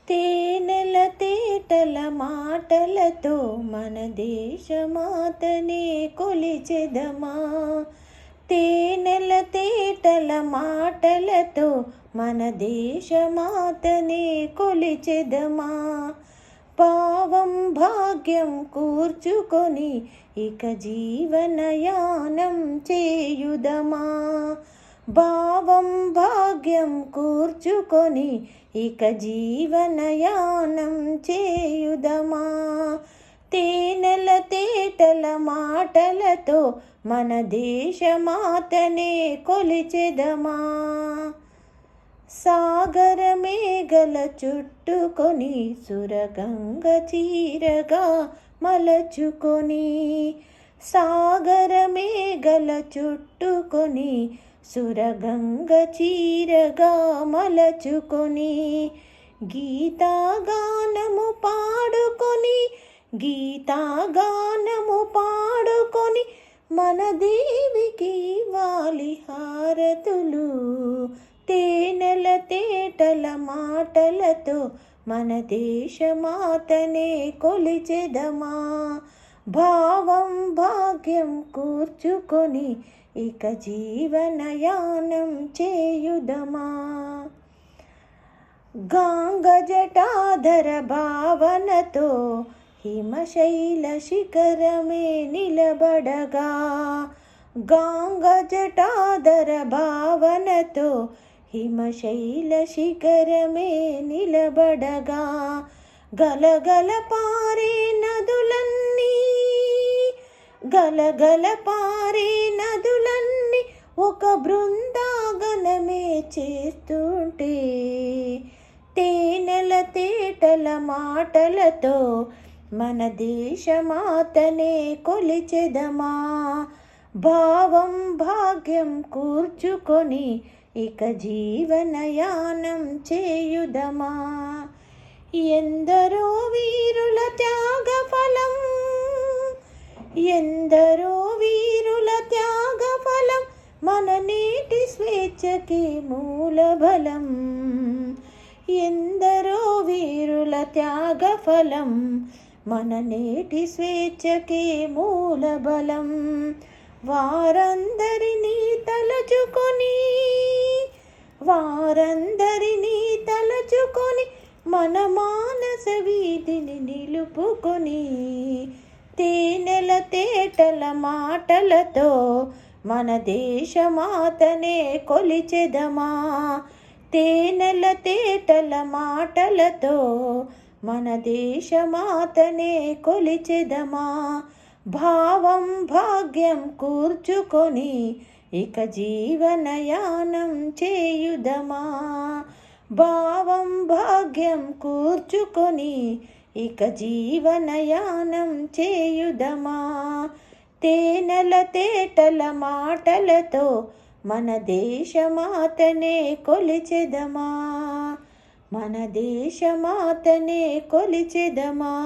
తేనెల తేటల మాటలతో మన దేశమాతనే కొలిచెదమా. తేనెల తేటల మాటలతో మన దేశమాతనే కొలిచెదమా. పావం భాగ్యం కూర్చుకొని ఇక జీవనయానం చేయుదమా. భావం భాగ్యం కూర్చుకొని ఇక జీవనయానం చేయుదమా. తేనెల తేటల మాటలతో మన దేశమాతనే కొలిచెదమా. సాగర మేఘల చుట్టుకొని సురగంగ చీరగా మలచుకొని. సాగర మేఘల చుట్టుకొని సురగంగ చీరగా మలచుకొని. గీతాగానము పాడుకొని గీతాగానము పాడుకొని మన దేవికి వాలి హారతులు. తేనెల తేటల మాటలతో మన దేశమాతనే కొలిచెదమా. భావం భాగ్యం కూర్చుకొని ఇక జీవనయానం చేయుదమా. గాంగ జటాధర భావనతో హిమశైల శిఖరమే నిలబడగా. గాంగ జటాధర భావనతో హిమశైల శిఖరమే నిలబడగా. గలగల పారే నదులన్నీ గలగల పారే నదులన్నీ ఒక బృందాగనమే చేస్తుంటే. తేనెల తేటల మాటలతో మన దేశమాతనే కొలిచెదమా. భావం భాగ్యం కూర్చుకొని ఇక జీవనయానం చేయుదమా. ఎందరో వీరుల త్యాగ ఫలం ఎందరో వీరుల త్యాగ ఫలం మన నేటి స్వేచ్ఛకి మూలబలం. ఎందరో వీరుల త్యాగ ఫలం మన నేటి స్వేచ్ఛకి మూలబలం. వారందరినీ తలచుకొని వారందరినీ తలచుకొని మన మానస వీధిని నిలుపుకొని. తేనెల తేటల మాటలతో మన దేశమాతనే కొలిచెదమా. తేనెల తేటల మాటలతో మన దేశమాతనే కొలిచెదమా. భావం భాగ్యం కూర్చుకొని ఇక జీవనయానం చేయుదమా. భావం భాగ్యం కూర్చుకొని ఇక జీవనయానం చేయుదమా. తేనెల తేటల మాటలతో మన దేశమాతనే కొలిచెదమా. మన దేశమాతనే కొలిచెదమా.